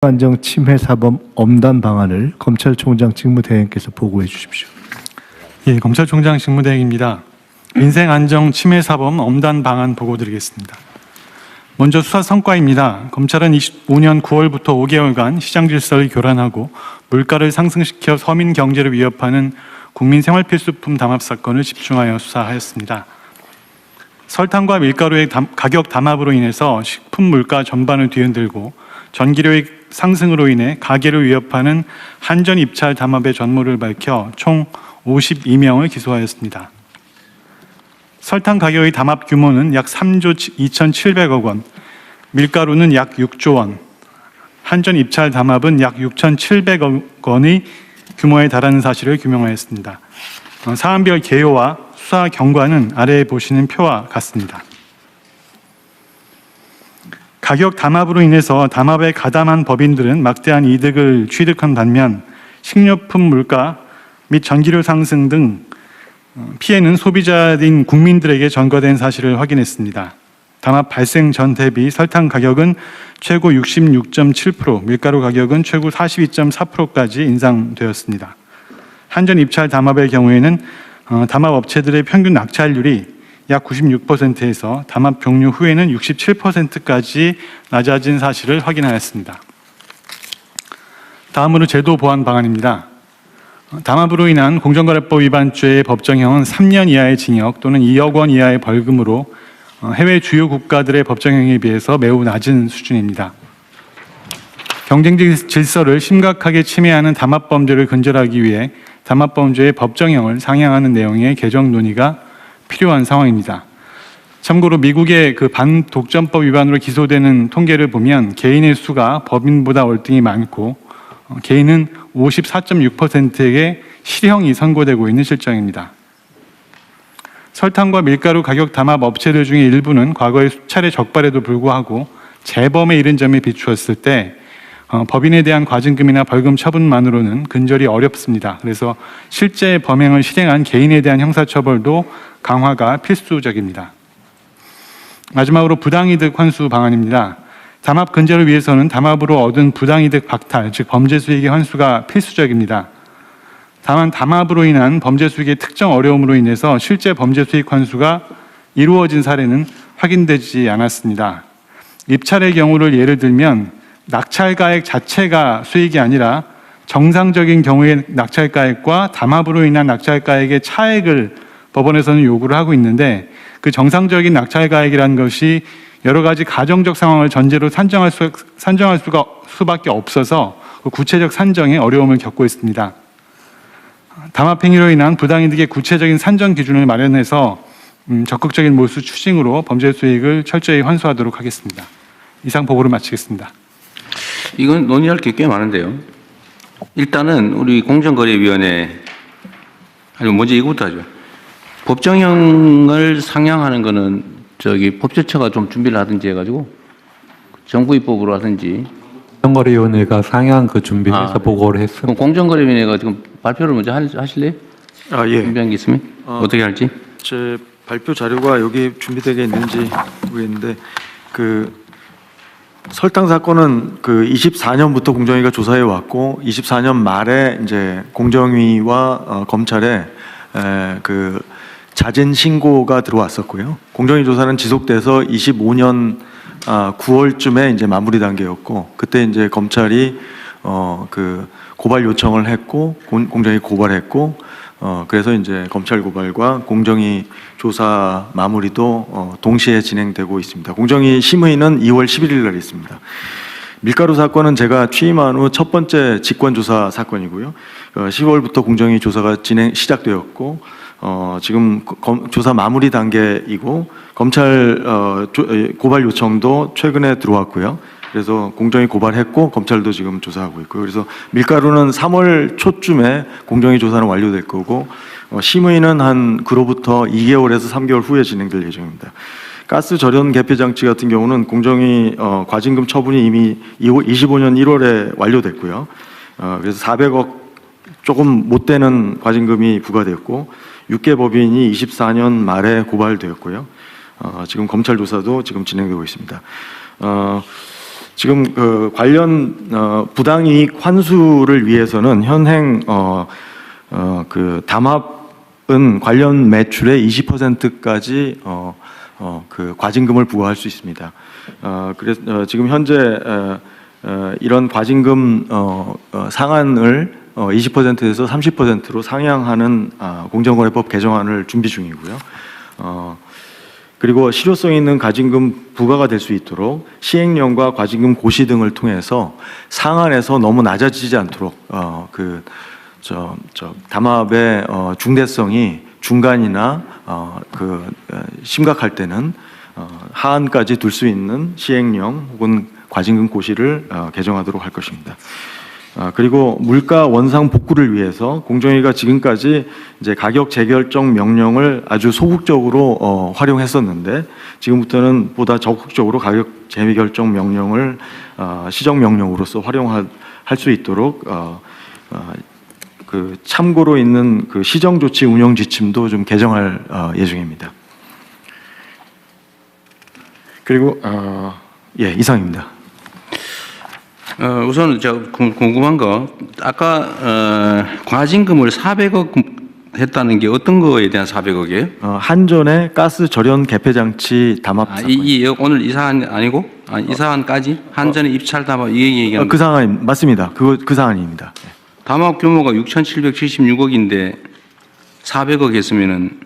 안정 침해 사범 엄단 방안을 검찰총장 직무대행께서 보고해 주십시오. 예, 검찰총장 직무대행입니다. 민생안정 침해 사범 엄단 방안 보고드리겠습니다. 먼저 수사 성과입니다. 검찰은 25년 9월부터 5개월간 시장 질서를 교란하고 물가를 상승시켜 서민 경제를 위협하는 국민 생활필수품 담합 사건을 집중하여 수사하였습니다. 설탕과 밀가루의 가격 담합으로 인해서 식품 물가 전반을 뒤흔들고 전기료의 상승으로 인해 가계를 위협하는 한전 입찰 담합의 전모를 밝혀 총 52명을 기소하였습니다. 설탕 가격의 담합 규모는 약 3조 2,700억 원, 밀가루는 약 6조 원, 한전 입찰 담합은 약 6,700억 원의 규모에 달하는 사실을 규명하였습니다. 사안별 개요와 수사 경과는 아래에 보시는 표와 같습니다. 가격 담합으로 인해서 담합에 가담한 법인들은 막대한 이득을 취득한 반면 식료품 물가 및 전기료 상승 등 피해는 소비자인 국민들에게 전가된 사실을 확인했습니다. 담합 발생 전 대비 설탕 가격은 최고 66.7%, 밀가루 가격은 최고 42.4%까지 인상되었습니다. 한전 입찰 담합의 경우에는 담합 업체들의 평균 낙찰률이 약 96%에서 담합 종료 후에는 67%까지 낮아진 사실을 확인하였습니다. 다음으로 제도 보완 방안입니다. 담합으로 인한 공정거래법 위반죄의 법정형은 3년 이하의 징역 또는 2억 원 이하의 벌금으로 해외 주요 국가들의 법정형에 비해서 매우 낮은 수준입니다. 경쟁 질서를 심각하게 침해하는 담합범죄를 근절하기 위해 담합범죄의 법정형을 상향하는 내용의 개정 논의가 필요한 상황입니다. 참고로 미국의 반독점법 위반으로 기소되는 통계를 보면 개인의 수가 법인보다 월등히 많고 개인은 54.6%에게 실형이 선고되고 있는 실정입니다. 설탕과 밀가루 가격 담합 업체들 중에 일부는 과거에 수차례 적발에도 불구하고 재범에 이른 점에 비추었을 때 법인에 대한 과징금이나 벌금 처분만으로는 근절이 어렵습니다. 그래서 실제 범행을 실행한 개인에 대한 형사처벌도 강화가 필수적입니다. 마지막으로 부당이득 환수 방안입니다. 담합 근절을 위해서는 담합으로 얻은 부당이득 박탈, 즉 범죄 수익의 환수가 필수적입니다. 다만 담합으로 인한 범죄 수익의 특정 어려움으로 인해서 실제 범죄 수익 환수가 이루어진 사례는 확인되지 않았습니다. 입찰의 경우를 예를 들면 낙찰가액 자체가 수익이 아니라 정상적인 경우의 낙찰가액과 담합으로 인한 낙찰가액의 차액을 법원에서는 요구를 하고 있는데 그 정상적인 낙찰가액이라는 것이 여러 가지 가정적 상황을 전제로 산정할 수밖에 없어서 그 구체적 산정에 어려움을 겪고 있습니다. 담합 행위로 인한 부당이득의 구체적인 산정 기준을 마련해서 적극적인 몰수 추진으로 범죄 수익을 철저히 환수하도록 하겠습니다. 이상 보고를 마치겠습니다. 이건 논의할 게 꽤 많은데요. 일단은 우리 공정거래위원회, 아니 먼저 이거부터 하죠. 법정형을 상향하는 거는 법제처가 좀 준비를 하든지 해가지고 정부 입법으로 하든지. 공정거래위원회가 상향 준비해서 보고를 했습니다. 그럼 공정거래위원회가 지금 발표를 먼저 하실래요? 예. 준비한 게 있으면 어떻게 할지? 제 발표 자료가 여기 준비되어 있는지 모르겠는데 설탕 사건은 24년부터 공정위가 조사해 왔고 24년 말에 이제 공정위와 검찰에 자진 신고가 들어왔었고요. 공정위 조사는 지속돼서 25년 9월쯤에 이제 마무리 단계였고 그때 이제 검찰이 고발 요청을 했고 공정위 고발했고 그래서 이제 검찰 고발과 공정위 조사 마무리도 동시에 진행되고 있습니다. 공정위 심의는 2월 11일 날 있습니다. 밀가루 사건은 제가 취임한 후 첫 번째 직권조사 사건이고요. 10월부터 공정위 조사가 시작되었고 지금 조사 마무리 단계이고 검찰 고발 요청도 최근에 들어왔고요. 그래서 공정위 고발했고 검찰도 지금 조사하고 있고요. 그래서 밀가루는 3월 초쯤에 공정위 조사는 완료될 거고 심의는 그로부터 2개월에서 3개월 후에 진행될 예정입니다. 가스 절연 개폐 장치 같은 경우는 공정위 과징금 처분이 이미 25년 1월에 완료됐고요. 그래서 400억 조금 못 되는 과징금이 부과되었고 6개 법인이 24년 말에 고발되었고요. 지금 검찰 조사도 지금 진행되고 있습니다. 지금 그 관련 부당이익 환수를 위해서는 현행 그 담합은 관련 매출의 20%까지 그 과징금을 부과할 수 있습니다. 그래서 지금 현재 이런 과징금 상한을 20%에서 30%로 상향하는 공정거래법 개정안을 준비 중이고요. 그리고 실효성 있는 과징금 부과가 될 수 있도록 시행령과 과징금 고시 등을 통해서 상한에서 너무 낮아지지 않도록 담합의 중대성이 중간이나 심각할 때는 하한까지 둘 수 있는 시행령 혹은 과징금 고시를 개정하도록 할 것입니다. 그리고 물가 원상 복구를 위해서 공정위가 지금까지 이제 가격 재결정 명령을 아주 소극적으로 활용했었는데 지금부터는 보다 적극적으로 가격 재결정 명령을 시정 명령으로서 활용할 수 있도록 그 참고로 있는 그 시정 조치 운영 지침도 좀 개정할 예정입니다. 그리고 이상입니다. 우선 제가 궁금한 거 아까 과징금을 400억 했다는 게 어떤 거에 대한 400억이에요? 한전의 가스 절연 개폐 장치 담합 사건. 오늘 이 사안 아니고 이 사안까지 한전의 입찰 담합 이 얘기하는 그 사안 맞습니다. 그 사안입니다. 담합 규모가 6,776억인데 400억 했으면은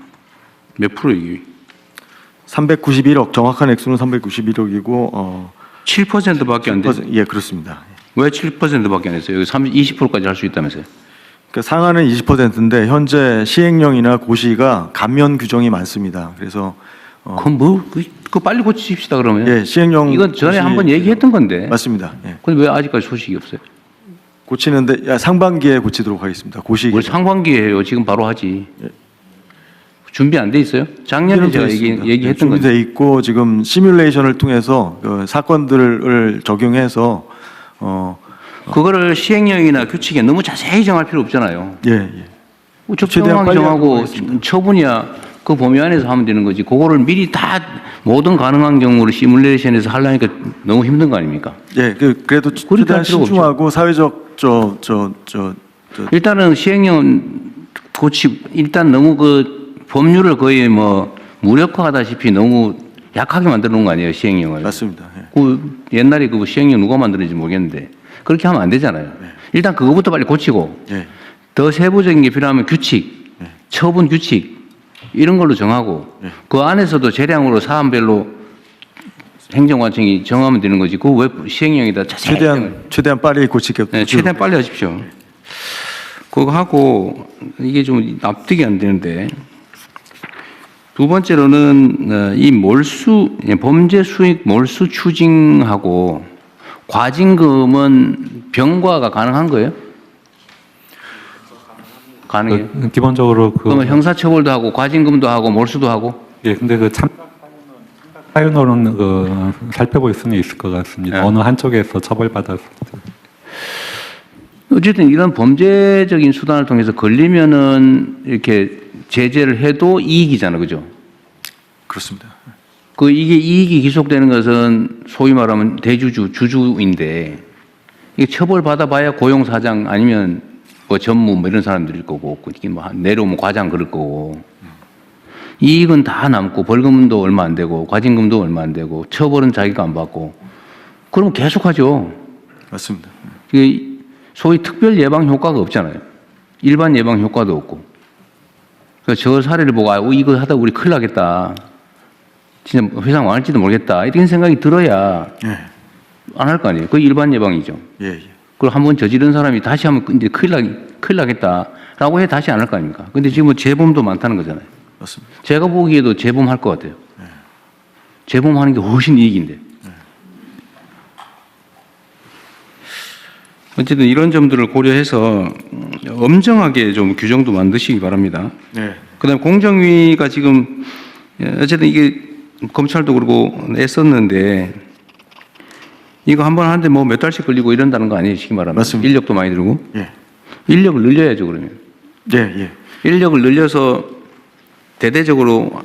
몇 프로이기? 391억 정확한 액수는 391억이고 7%밖에 안 돼. 예, 그렇습니다. 왜 7%밖에 안 했어요? 여기 20%까지 할 수 있다면서요? 그러니까 상한은 20%인데 현재 시행령이나 고시가 감면 규정이 많습니다. 그래서 그럼 그거 빨리 고치십시다 그러면. 예, 시행령 이건 전에 고시- 한번 얘기했던 건데. 맞습니다. 예. 근데 왜 아직까지 소식이 없어요? 고치는데 상반기에 고치도록 하겠습니다. 고시 뭘 상반기에 해요? 지금 바로 하지. 준비 안 돼 있어요? 작년에 제가 얘기했던 건데. 준비돼 있고 지금 시뮬레이션을 통해서 그 사건들을 적용해서 그거를 시행령이나 규칙에 너무 자세히 정할 필요 없잖아요. 예. 최대한 적정하게 빨리 정하고 하도록 하겠습니다. 처분이야 그 범위 안에서 하면 되는 거지. 그거를 미리 다 모든 가능한 경우를 시뮬레이션에서 하려니까 너무 힘든 거 아닙니까? 예, 그래도 그렇게 최대한 할 필요가 신중하고 사회적 일단은 시행령 고치 일단 너무 그 법률을 거의 뭐 무력화하다시피 너무 약하게 만들어 놓은 거 아니에요, 시행령을. 맞습니다. 예. 그 옛날에 그 시행령 누가 만들었는지 모르겠는데 그렇게 하면 안 되잖아요. 일단 그거부터 빨리 고치고 예. 더 세부적인 게 필요하면 규칙, 처분 규칙 이런 걸로 정하고 그 안에서도 재량으로 사안별로 행정관청이 정하면 되는 거지. 그거 왜 시행령에다 자세히 최대한 빨리 고치게. 네, 최대한 빨리 하십시오. 그거 하고 이게 좀 납득이 안 되는데 두 번째로는 이 범죄 수익 몰수 추징하고 과징금은 병과가 가능한 거예요? 가능해요? 기본적으로 그러면 형사처벌도 하고 과징금도 하고 몰수도 하고? 예, 근데 그 사유로는 살펴볼 수는 있을 것 같습니다. 네. 어느 한쪽에서 처벌받았을 때. 어쨌든 이런 범죄적인 수단을 통해서 걸리면은 이렇게 제재를 해도 이익이잖아, 그죠? 그렇습니다. 이게 이익이 기속되는 것은 소위 말하면 주주인데 이게 처벌받아봐야 고용사장 아니면 뭐 전무 뭐 이런 사람들일 거고 이게 뭐 내려오면 과장 그럴 거고 이익은 다 남고 벌금도 얼마 안 되고 과징금도 얼마 안 되고 처벌은 자기가 안 받고 그러면 계속하죠. 맞습니다. 이게 소위 특별 예방 효과가 없잖아요. 일반 예방 효과도 없고. 그래서 저 사례를 보고 이거 하다 우리 큰일 나겠다. 진짜 회사 망할지도 모르겠다. 이런 생각이 들어야 예. 안 할 거 아니에요. 그게 일반 예방이죠. 예. 그걸 한번 저지른 사람이 다시 하면 이제 큰일 나겠다라고 해 다시 안 할 거 아닙니까? 근데 지금 재범도 많다는 거잖아요. 맞습니다. 제가 보기에도 재범할 것 같아요. 재범하는 게 훨씬 이익인데. 어쨌든 이런 점들을 고려해서 엄정하게 좀 규정도 만드시기 바랍니다. 네. 그다음 공정위가 지금 어쨌든 이게 검찰도 그러고 애썼는데 이거 한 번 하는데 뭐 몇 달씩 걸리고 이런다는 거 아니에요, 쉽게 말하면. 맞습니다. 인력도 많이 들고. 예. 인력을 늘려야죠, 그러면. 예. 인력을 늘려서 대대적으로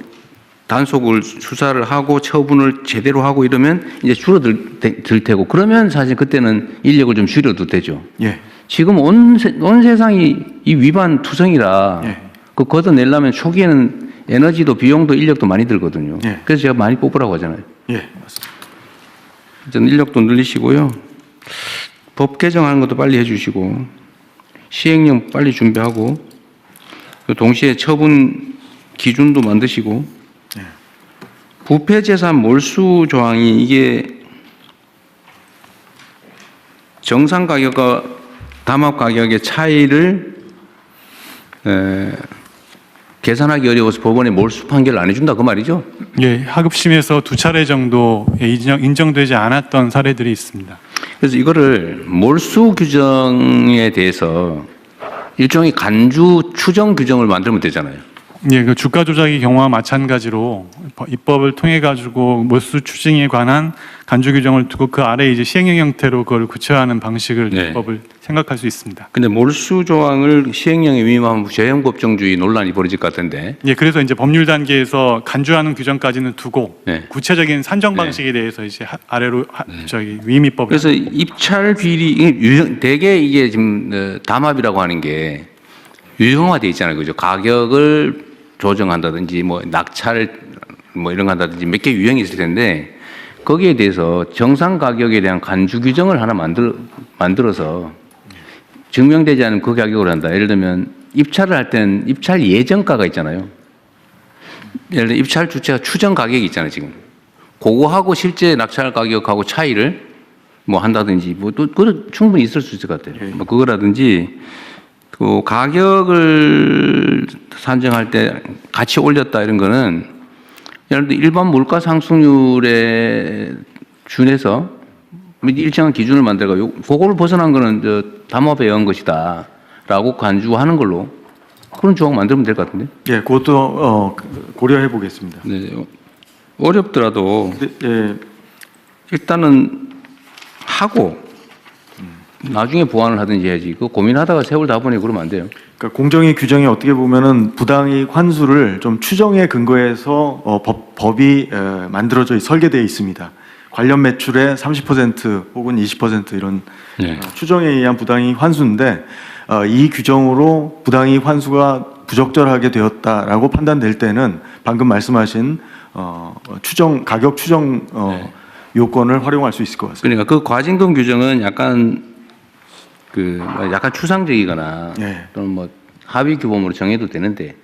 단속을 수사를 하고 처분을 제대로 하고 이러면 이제 줄어들 테고 그러면 사실 그때는 인력을 좀 줄여도 되죠. 예. 지금 온 세상이 이 위반 투성이라 예. 그 걷어내려면 초기에는 에너지도 비용도 인력도 많이 들거든요. 예. 그래서 제가 많이 뽑으라고 하잖아요. 예, 맞습니다. 일단 인력도 늘리시고요. 법 개정하는 것도 빨리 해주시고 시행령 빨리 준비하고 동시에 처분 기준도 만드시고 예. 부패재산 몰수 조항이 이게 정상 가격과 담합 가격의 차이를 계산하기 어려워서 법원에 몰수 판결을 안 해준다 그 말이죠? 예, 하급심에서 2차례 정도 인정되지 않았던 사례들이 있습니다. 그래서 이거를 몰수 규정에 대해서 일종의 간주 추정 규정을 만들면 되잖아요. 예, 그 주가 조작의 경우와 마찬가지로 입법을 통해 가지고 몰수 추징에 관한 간주 규정을 두고 그 아래 이제 시행령 형태로 그걸 구체화하는 방식을 네. 입법을 생각할 수 있습니다. 근데 몰수 조항을 시행령에 위임하면 재형법정주의 논란이 벌어질 것 같은데. 예, 그래서 이제 법률 단계에서 간주하는 규정까지는 두고 네. 구체적인 산정 방식에 대해서 이제 아래로 저기 위임입법을. 그래서 입찰 비리 이게 대개 이게 지금 담합이라고 하는 게 유형화돼 있잖아요, 그죠? 가격을 조정한다든지 뭐 낙찰 뭐 이런 거 한다든지 몇 개 유형이 있을 텐데 거기에 대해서 정상 가격에 대한 간주 규정을 하나 만들어서 증명되지 않은 그 가격으로 한다. 예를 들면 입찰을 할 때는 입찰 예정가가 있잖아요. 예를 들어 입찰 주체가 추정 가격이 있잖아요, 지금. 그거하고 실제 낙찰 가격하고 차이를 뭐 한다든지 뭐 또 충분히 있을 수 있을 것 같아요. 뭐 그거라든지 그 가격을 산정할 때 같이 올렸다 이런 거는 예를 들어 일반 물가 상승률에 준해서 일정한 기준을 만들고 그거를 벗어난 거는 저 담합에 의한 것이다라고 간주하는 걸로 그런 조항 만들면 될 것 같은데. 예, 그것도 고려해 보겠습니다. 네, 어렵더라도 예, 일단은 하고 나중에 보완을 하든지 해야지. 그 고민하다가 세월 다 보내고 그러면 안 돼요. 그러니까 공정위 규정이 어떻게 보면은 부당이익 환수를 좀 추정에 근거해서 법이 만들어져 설계되어 있습니다. 관련 매출의 30% 혹은 20% 이런 네. 추정에 의한 부당이익 환수인데 이 규정으로 부당이익 환수가 부적절하게 되었다라고 판단될 때는 방금 말씀하신 추정 가격 추정 네. 요건을 활용할 수 있을 것 같습니다. 그러니까 그 과징금 규정은 약간 약간 추상적이거나 네. 또는 뭐 합의 규범으로 정해도 되는데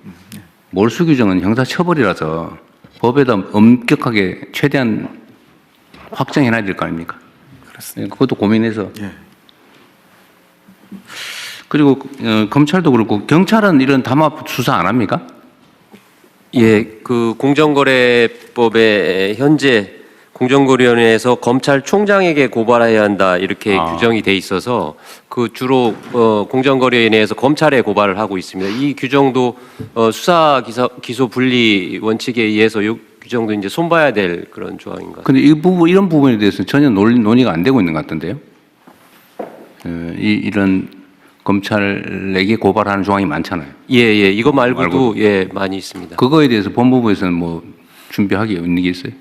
몰수 규정은 형사 처벌이라서 법에다 엄격하게 최대한 확정해놔야 될 거 아닙니까? 그렇습니다. 그것도 고민해서. 예. 그리고 검찰도 그렇고 경찰은 이런 담합 수사 안 합니까? 예, 그 공정거래법에 현재 공정거래위원회에서 검찰총장에게 고발해야 한다 이렇게 규정이 돼 있어서 그 주로 공정거래위원회에서 검찰에 고발을 하고 있습니다. 이 규정도 수사 기소 분리 원칙에 의해서 이 규정도 이제 손봐야 될 그런 조항인 것 같습니다. 근데 이런 부분에 대해서는 전혀 논의가 안 되고 있는 것 같던데요. 이런 검찰에게 고발하는 조항이 많잖아요. 예, 이거 말고도 예 많이 있습니다. 그거에 대해서 법무부에서는 뭐 준비하기 있는 게 있어요?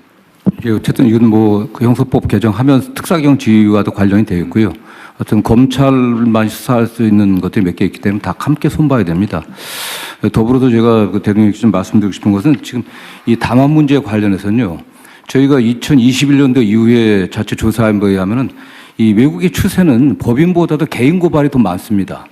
예, 어쨌든 이건 뭐그 형사법 개정하면 특사경 지휘와도 관련이 되어 있고요. 어떤 검찰만 수사할 수 있는 것들이 몇 개 있기 때문에 다 함께 손봐야 됩니다. 더불어서 제가 그 대통령께 좀 말씀드리고 싶은 것은 지금 이 담합 문제에 관련해서는요. 저희가 2021년도 이후에 자체 조사한 거에 의하면은 이 외국의 추세는 법인보다도 개인 고발이 더 많습니다.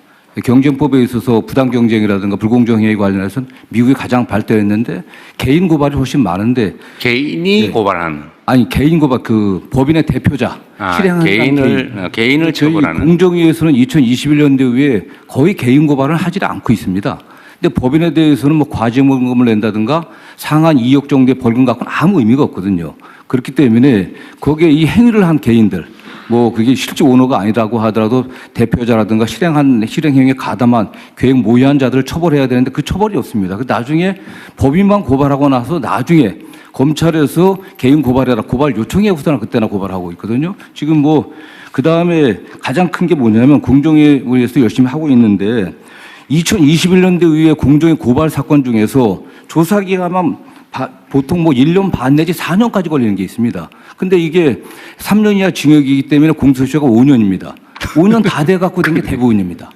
경쟁법에 있어서 부당 경쟁이라든가 불공정 행위에 관련해서는 미국이 가장 발달했는데 개인 고발이 훨씬 많은데 개인이 고발하는. 아니 개인 고발 그 법인의 대표자 실행하는 개인을 저희 처벌하는. 공정위에서는 2021년도 이후에 거의 개인 고발을 하지 않고 있습니다. 근데 법인에 대해서는 뭐 과징금을 낸다든가 상한 2억 정도의 벌금 갖고는 아무 의미가 없거든요. 그렇기 때문에 거기에 이 행위를 한 개인들 뭐 그게 실제 오너가 아니라고 하더라도 대표자라든가 실행행위에 가담한 계획 모의한 자들을 처벌해야 되는데 그 처벌이 없습니다. 나중에 법인만 고발하고 나서 나중에 검찰에서 개인 고발해라 고발 요청해 후서나 그때나 고발하고 있거든요. 지금 뭐 그 다음에 가장 큰 게 뭐냐면 공정위에서 열심히 하고 있는데 2021년도 이후에 공정위 고발 사건 중에서 조사 기간만 보통 뭐 1년 반 내지 4년까지 걸리는 게 있습니다. 근데 이게 3년 이하 징역이기 때문에 공소시효가 5년입니다. 5년 다 돼갖고 된 게 대부분입니다.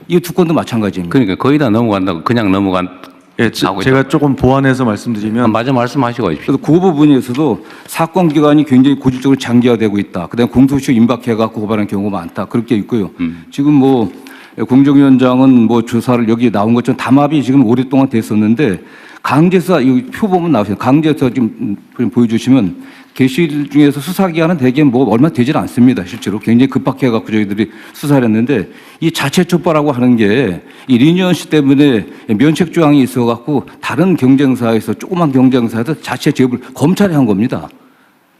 이 두 건도 마찬가지입니다. 그러니까 거의 다 넘어간다고 그냥 넘어간. 예, 제가 조금 보완해서 말씀드리면 맞아 말씀하시고 가십시오. 그래서 그 부분에서도 사건 기간이 굉장히 고질적으로 장기화되고 있다. 그다음에 공소시효 임박해갖고 고발한 경우가 많다. 그렇게 있고요. 지금 뭐 공정위원장은 뭐 조사를 여기 나온 것처럼 담합이 지금 오랫동안 됐었는데 강제수사 이 표 보면 나오세요. 강제수사 지금 보여주시면 개시일 중에서 수사 기간은 대개 뭐 얼마 되질 않습니다. 실제로 굉장히 급박해갖고 저희들이 수사를 했는데 이 자체 촉발하고 하는 게 이 리니언시 때문에 면책 조항이 있어갖고 다른 경쟁사에서 조그만 경쟁사에서 자체 제보를 검찰에 한 겁니다.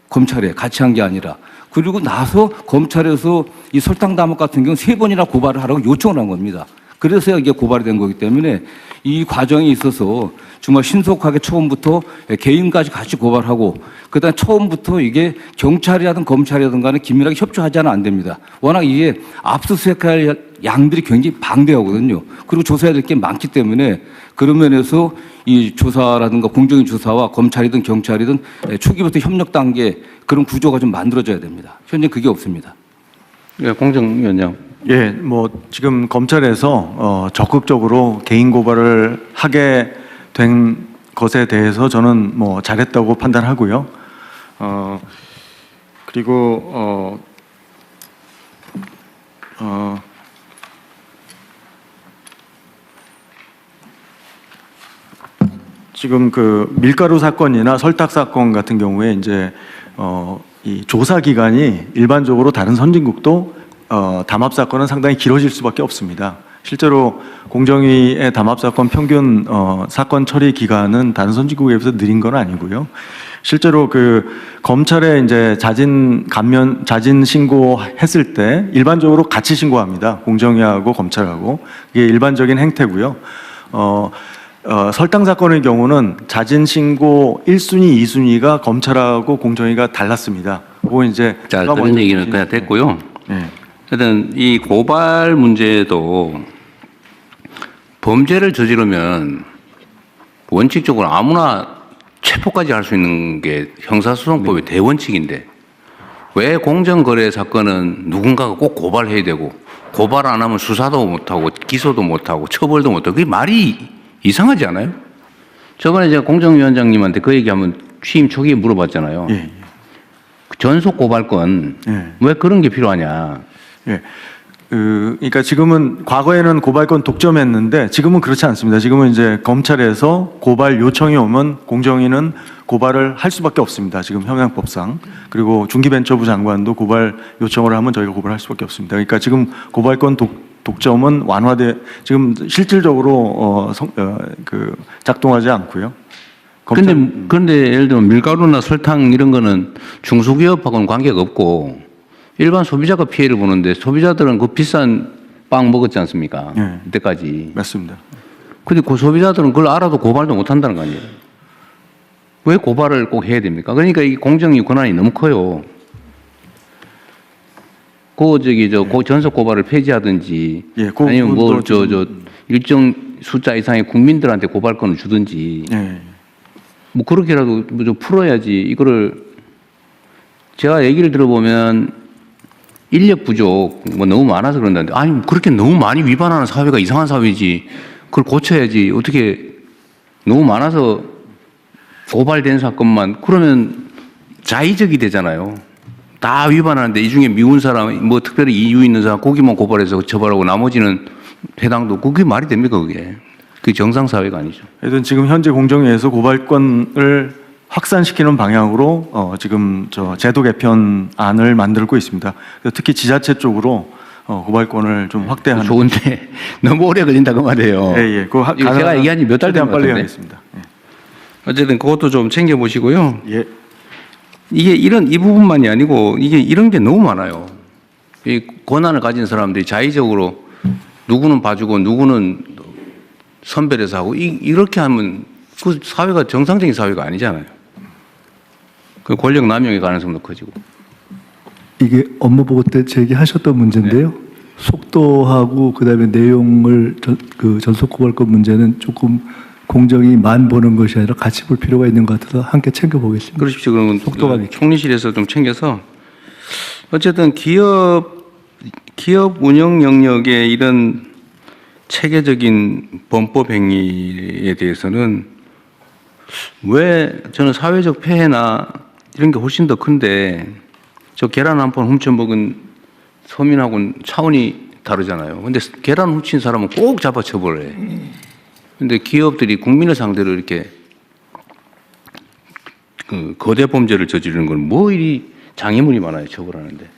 검찰에 같이 한 게 아니라. 그리고 나서 검찰에서 이 설탕 담합 같은 경우 3번이나 고발을 하라고 요청을 한 겁니다. 그래서 이게 고발이 된 거기 때문에 이 과정이 있어서 정말 신속하게 처음부터 개인까지 같이 고발하고 그다음 처음부터 이게 경찰이라든 검찰이라든 간에 긴밀하게 협조하지는 안 됩니다. 워낙 이게 압수수색할 양들이 굉장히 방대하거든요. 그리고 조사해야 될 게 많기 때문에 그런 면에서 이 조사라든가 공정위 조사와 검찰이든 경찰이든 초기부터 협력 단계 그런 구조가 좀 만들어져야 됩니다. 현재 그게 없습니다. 예, 공정위원장. 예, 뭐 지금 검찰에서 적극적으로 개인 고발을 하게 된 것에 대해서 저는 뭐 잘했다고 판단하고요. 그리고 지금 그 밀가루 사건이나 설탕 사건 같은 경우에 이제 이 조사 기간이 일반적으로 다른 선진국도 담합 사건은 상당히 길어질 수밖에 없습니다. 실제로 공정위의 담합 사건 평균 사건 처리 기간은 다른 선진국에 비해서 느린 건 아니고요. 실제로 그 검찰에 이제 자진 신고했을 때 일반적으로 같이 신고합니다. 공정위하고 검찰하고 이게 일반적인 행태고요. 설탕 사건의 경우는 자진 신고 1순위, 2순위가 검찰하고 공정위가 달랐습니다. 그거 이제 자, 그런 얘기는 그냥 됐고요. 네. 하여튼 이 고발 문제도 범죄를 저지르면 원칙적으로 아무나 체포까지 할 수 있는 게 형사소송법의 대원칙인데 왜 공정거래 사건은 누군가가 꼭 고발해야 되고 고발 안 하면 수사도 못하고 기소도 못하고 처벌도 못하고 그게 말이 이상하지 않아요? 저번에 제가 공정위원장님한테 그 얘기 한번 취임 초기에 물어봤잖아요. 예. 전속 고발권 예. 왜 그런 게 필요하냐? 예. 그러니까 지금은 과거에는 고발권 독점했는데 지금은 그렇지 않습니다. 지금은 이제 검찰에서 고발 요청이 오면 공정위는 고발을 할 수밖에 없습니다. 지금 형량법상. 그리고 중기벤처부 장관도 고발 요청을 하면 저희가 고발할 수밖에 없습니다. 그러니까 지금 고발권 독점은 지금 실질적으로 작동하지 않고요. 그런데 예를 들면 밀가루나 설탕 이런 거는 중소기업하고는 관계가 없고 일반 소비자가 피해를 보는데 소비자들은 그 비싼 빵 먹었지 않습니까? 네. 이때까지. 맞습니다. 근데 그 소비자들은 그걸 알아도 고발도 못 한다는 거 아니에요? 왜 고발을 꼭 해야 됩니까? 그러니까 이 공정위 권한이 너무 커요. 전속 고발을 폐지하든지 예, 아니면 일정 숫자 이상의 국민들한테 고발권을 주든지 예. 뭐 그렇게라도 좀 풀어야지 이거를 제가 얘기를 들어보면 인력 부족 뭐 너무 많아서 그런다는데 아니 그렇게 너무 많이 위반하는 사회가 이상한 사회지 그걸 고쳐야지 어떻게 너무 많아서 고발된 사건만 그러면 자의적이 되잖아요. 다 위반하는데 이 중에 미운 사람 뭐 특별히 이유 있는 사람 거기만 고발해서 처벌하고 나머지는 해당도 그게 말이 됩니까 그게? 그게 정상 사회가 아니죠. 하여튼 지금 현재 공정위에서 고발권을 확산시키는 방향으로 지금 제도 개편안을 만들고 있습니다. 특히 지자체 쪽으로 고발권을 좀 확대하는. 좋은데 너무 오래 걸린다 그 말이에요. 예. 이거 제가 얘기한 지 몇 달 된 것 빨리 같은데. 하겠습니다. 예. 어쨌든 그것도 좀 챙겨 보시고요. 예. 이게 이 부분만이 아니고 이게 이런 게 너무 많아요. 이 권한을 가진 사람들이 자의적으로 누구는 봐주고 누구는 선별해서 하고 이렇게 하면 그 사회가 정상적인 사회가 아니잖아요. 그 권력 남용의 가능성도 커지고. 이게 업무보고 때 제기하셨던 문제인데요. 속도하고 그다음에 내용을 전속 고발권 문제는 조금 공정이 만 보는 것이 아니라 같이 볼 필요가 있는 것 같아서 함께 챙겨보겠습니다. 그러십시오. 그러면 속도가 그 있게. 총리실에서 좀 챙겨서 어쨌든 기업 운영 영역에 이런 체계적인 범법 행위에 대해서는 왜 저는 사회적 폐해나 이런 게 훨씬 더 큰데 저 계란 한 판 훔쳐먹은 서민하고는 차원이 다르잖아요. 근데 계란 훔친 사람은 꼭 잡아 처벌해. 근데 기업들이 국민을 상대로 이렇게 그 거대 범죄를 저지르는 건 뭐 이리 장애물이 많아요, 처벌하는데.